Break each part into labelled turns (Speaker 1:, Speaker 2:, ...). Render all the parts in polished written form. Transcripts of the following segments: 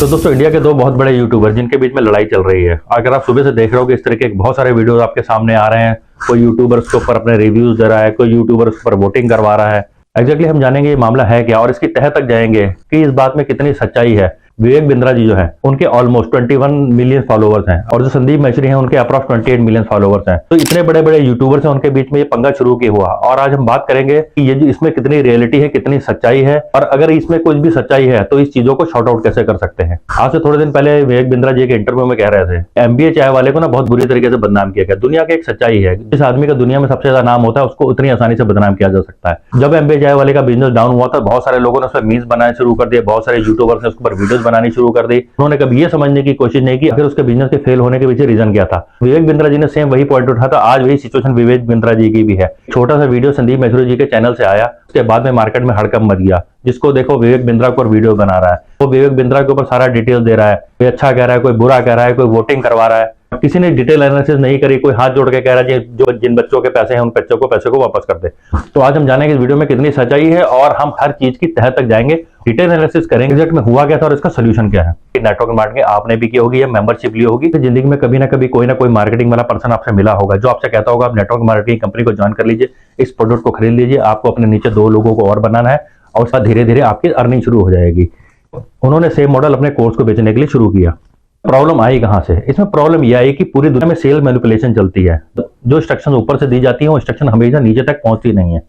Speaker 1: तो दोस्तों इंडिया के दो बहुत बड़े यूट्यूबर जिनके बीच में लड़ाई चल रही है। अगर आप सुबह से देख रहे हो कि इस तरह के बहुत सारे वीडियोस आपके सामने आ रहे हैं, कोई यूट्यूबर उसके ऊपर अपने रिव्यूज दे रहा है, कोई यूट्यूबर उस पर वोटिंग करवा रहा है। एग्जैक्टली हम जानेंगे ये मामला है क्या और इसकी तह तक जाएंगे कि इस बात में कितनी सच्चाई है। विवेक बिंद्रा जी जो है उनके ऑलमोस्ट 21 मिलियन फॉलोवर्स हैं और जो संदीप महेश्वरी हैं उनके अप्रॉक्स 28 मिलियन फॉलोवर्स हैं। तो इतने बड़े बड़े यूट्यूबर्स हैं, उनके बीच में ये पंगा शुरू किया हुआ और आज हम बात करेंगे कि ये इसमें कितनी रियलिटी है, कितनी सच्चाई है और अगर इसमें कुछ भी सच्चाई है तो इस चीजों को शॉर्ट आउट कैसे कर सकते हैं। आज से थोड़े दिन पहले विवेक बिंद्रा जी के इंटरव्यू में कह रहे थे एमबीए चाय वाले को ना बहुत बुरी तरीके से बदनाम किया गया। दुनिया की एक सच्चाई है, जिस आदमी का दुनिया में सबसे ज्यादा नाम होता है उसको उतनी आसानी से बदनाम किया जा सकता है। जब एमबीए चाय वाले का बिजनेस डाउन हुआ था बहुत सारे लोगों ने उसमें मीम्स बनाने शुरू कर दिए, बहुत सारे यूट्यूबर्स ने उसके ऊपर वीडियोस बनानी शुरू कर दी। उन्होंने कभी ये समझने की कोशिश नहीं की आखिर उसके बिजनेस के फेल होने के पीछे रीजन क्या था। विवेक बिंद्रा जी ने सेम वही पॉइंट उठाया था। आज वही सिचुएशन विवेक बिंद्रा जी की भी है। छोटा सा वीडियो संदीप महेश्वरी जी के चैनल से आया, उसके बाद में मार्केट में हड़कंप मच गया। जिसको देखो विवेक बिंद्रा को वीडियो बना रहा है, वो विवेक बिंद्रा के ऊपर सारा डिटेल दे रहा है, कोई अच्छा कह रहा है, कोई बुरा कह रहा है, कोई वोटिंग करवा रहा है। किसी ने डिटेल एनालिसिस नहीं करी, कोई हाथ जोड़ के कह रहा है जो जिन बच्चों के पैसे हैं उन बच्चों को पैसे को वापस कर दे। तो आज हम जानेंगे इस वीडियो में कितनी सच्चाई है और हम हर चीज की तह तक जाएंगे, डिटेल एनालिसिस करेंगे एग्जैक्ट में हुआ क्या था और इसका सोल्यूशन क्या है। नेटवर्क मार्केटिंग आपने भी की होगी या मेंबरशिप ली होगी, तो जिंदगी में कभी ना कभी कोई ना कोई मार्केटिंग वाला पर्सन आपसे मिला होगा जो आपसे कहता होगा आप नेटवर्क मार्केटिंग कंपनी को ज्वाइन कर लीजिए, इस प्रोडक्ट को खरीद लीजिए, आपको अपने नीचे 2 लोगों को और बनाना है और उसका धीरे धीरे आपकी अर्निंग शुरू हो जाएगी। उन्होंने सेम मॉडल अपने कोर्स को बेचने के लिए शुरू किया। प्रॉब्लम आई कहां से? इसमें प्रॉब्लम यह आई कि पूरी दुनिया में सेल मैनिपुलेशन चलती है। जो इंस्ट्रक्शन ऊपर से दी जाती है वो इंस्ट्रक्शन हमेशा नीचे तक पहुंचती नहीं है।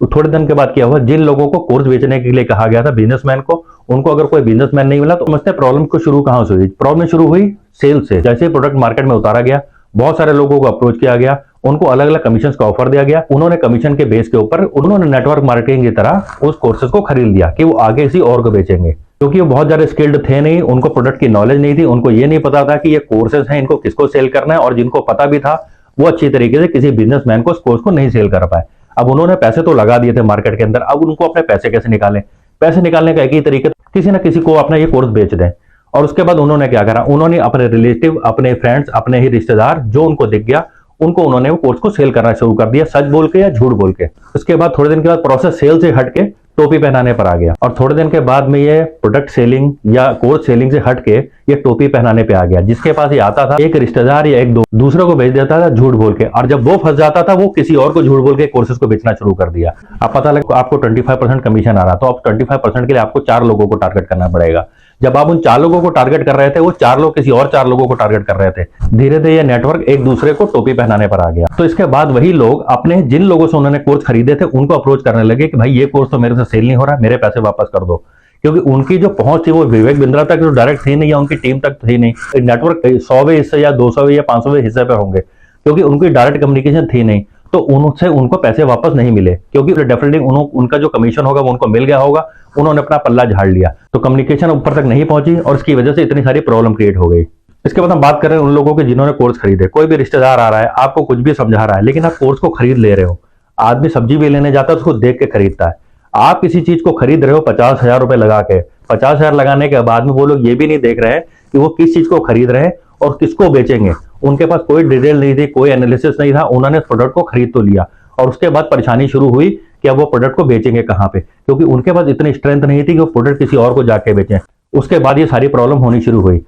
Speaker 1: तो थोड़े दिन के बाद क्या हुआ, जिन लोगों को कोर्स बेचने के लिए कहा गया था बिजनेसमैन को, उनको अगर कोई बिजनेसमैन नहीं मिला तो समझते प्रॉब्लम को शुरू कहां से हुई। प्रॉब्लम शुरू हुई सेल से। जैसे ही प्रोडक्ट मार्केट में उतारा गया, बहुत सारे लोगों को अप्रोच किया गया, उनको अलग अलग कमीशन का ऑफर दिया गया। उन्होंने कमीशन के बेस के ऊपर उन्होंने नेटवर्क मार्केटिंग की तरह उस कोर्सेज को खरीद लिया कि वो आगे किसी और को बेचेंगे, क्योंकि वो बहुत ज्यादा स्किल्ड थे नहीं, उनको प्रोडक्ट की नॉलेज नहीं थी, उनको ये नहीं पता था कि ये कोर्सेज हैं, इनको किसको सेल करना है, और जिनको पता भी था वो अच्छी तरीके से किसी बिजनेसमैन को उस कोर्स को नहीं सेल कर पाए। अब उन्होंने पैसे तो लगा दिए थे मार्केट के अंदर, अब उनको अपने पैसे कैसे निकालें? पैसे निकालने का एक ही तरीका, किसी ना किसी को अपना ये कोर्स बेच दें। और उसके बाद उन्होंने क्या करा, उन्होंने अपने रिलेटिव, अपने फ्रेंड्स, अपने ही रिश्तेदार जो उनको दिख गया उनको उन्होंने वो कोर्स को सेल करना शुरू कर दिया, सच बोल के या झूठ बोल के। उसके बाद थोड़े दिन के बाद प्रोसेस सेल से हट के टोपी पहनाने पर आ गया और थोड़े दिन के बाद में ये प्रोडक्ट सेलिंग या कोर्स सेलिंग से हट के ये टोपी पहनाने पे आ गया। जिसके पास ये आता था एक रिश्तेदार या एक दूसरे को भेज देता था झूठ बोल के, और जब वो फंस जाता था वो किसी और को झूठ बोल के कोर्सेज को बेचना शुरू कर दिया। अब पता लगा आपको 25% कमीशन आ रहा, तो अब 25% के लिए आपको 4 लोगों को टारगेट करना पड़ेगा। जब आप उन 4 लोगों को टारगेट कर रहे थे, वो 4 लोग किसी और 4 लोगों को टारगेट कर रहे थे। धीरे धीरे ये नेटवर्क एक दूसरे को टोपी पहनाने पर आ गया। तो इसके बाद वही लोग अपने जिन लोगों से उन्होंने कोर्स खरीदे थे उनको अप्रोच करने लगे कि भाई ये कोर्स तो मेरे से सेल नहीं हो रहा, मेरे पैसे वापस कर दो। क्योंकि उनकी जो पहुंच थी वो विवेक बिंद्रा तक जो डायरेक्ट थी नहीं या उनकी टीम तक थी नहीं। नेटवर्क 100वें हिस्से या 200वें या 500वें हिस्से पे होंगे, क्योंकि उनकी डायरेक्ट कम्युनिकेशन थी नहीं। तो उनसे उनको पैसे वापस नहीं मिले, क्योंकि डेफिनेटली उनका जो कमीशन होगा वो उनको मिल गया होगा, उन्होंने अपना पल्ला झाड़ लिया। तो कम्युनिकेशन ऊपर तक नहीं पहुंची और इसकी वजह से इतनी सारी प्रॉब्लम क्रिएट हो गई। इसके बाद हम बात करें उन लोगों के जिन्होंने कोर्स खरीदे। कोई भी रिश्तेदार आ रहा है, आपको कुछ भी समझा रहा है, लेकिन आप कोर्स को खरीद ले रहे हो। आदमी सब्जी भी लेने जाता है उसको देख के खरीदता है। आप किसी चीज को खरीद रहे हो 50,000 रुपए लगा के, 50,000 लगाने के बाद में वो लोग ये भी नहीं देख रहे हैं कि वो किस चीज को खरीद रहे हैं और किसको बेचेंगे। उनके पास कोई डिटेल नहीं थी, कोई एनालिसिस नहीं था, उन्होंने प्रोडक्ट को खरीद तो लिया और उसके बाद परेशानी शुरू हुई कि अब वो प्रोडक्ट को बेचेंगे कहां पे, क्योंकि उनके पास इतनी स्ट्रेंथ नहीं थी कि वो प्रोडक्ट किसी और को जाके बेचें। उसके बाद ये सारी प्रॉब्लम होनी शुरू हुई।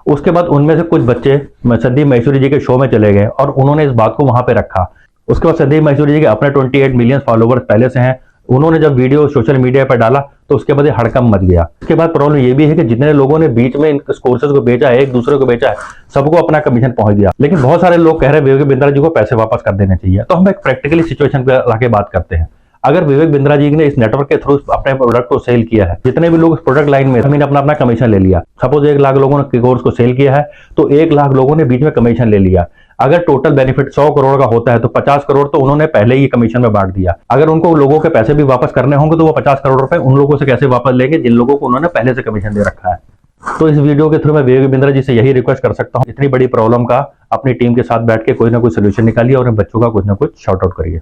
Speaker 1: उसके बाद उनमें से कुछ बच्चे संदीप महेश्वरी जी के शो में चले गए और उन्होंने इस बात को वहां पे रखा। उसके बाद संदीप महेश्वरी जी के अपने 28 मिलियन फॉलोवर्स पहले से हैं, उन्होंने जब वीडियो सोशल मीडिया पर डाला तो उसके बाद हड़कंप मच गया। इसके बाद प्रॉब्लम ये भी है कि जितने लोगों ने बीच में इन कोर्सेज को बेचा है, एक दूसरे को बेचा है, सबको अपना कमीशन पहुंच गया। लेकिन बहुत सारे लोग कह रहे हैं विवेक बिंद्रा जी को पैसे वापस कर देने चाहिए। तो हम एक प्रैक्टिकली सिचुएशन पे लाके बात करते हैं। अगर विवेक बिंद्रा जी ने इस नेटवर्क के थ्रू अपने प्रोडक्ट को सेल किया है, जितने भी लोग इस प्रोडक्ट लाइन में अपना अपना कमीशन ले लिया। सपोज 1 लाख लोगों ने कोर्स को सेल किया है तो 1 लाख लोगों ने बीच में कमीशन ले लिया। अगर टोटल बेनिफिट 100 करोड़ का होता है तो 50 करोड़ तो उन्होंने पहले ही कमीशन में बांट दिया। अगर उनको लोगों के पैसे भी वापस करने होंगे तो वो 50 करोड़ रुपए उन लोगों से कैसे वापस लेंगे जिन लोगों को उन्होंने पहले से कमीशन दे रखा है। तो इस वीडियो के थ्रू मैं विवेक बिंद्रा जी से यही रिक्वेस्ट कर सकता हूँ, इतनी बड़ी प्रॉब्लम का अपनी टीम के साथ बैठ के कोई ना कोई सोल्यूशन निकालिए और बच्चों का कुछ ना कुछ शॉर्ट आउट करिए।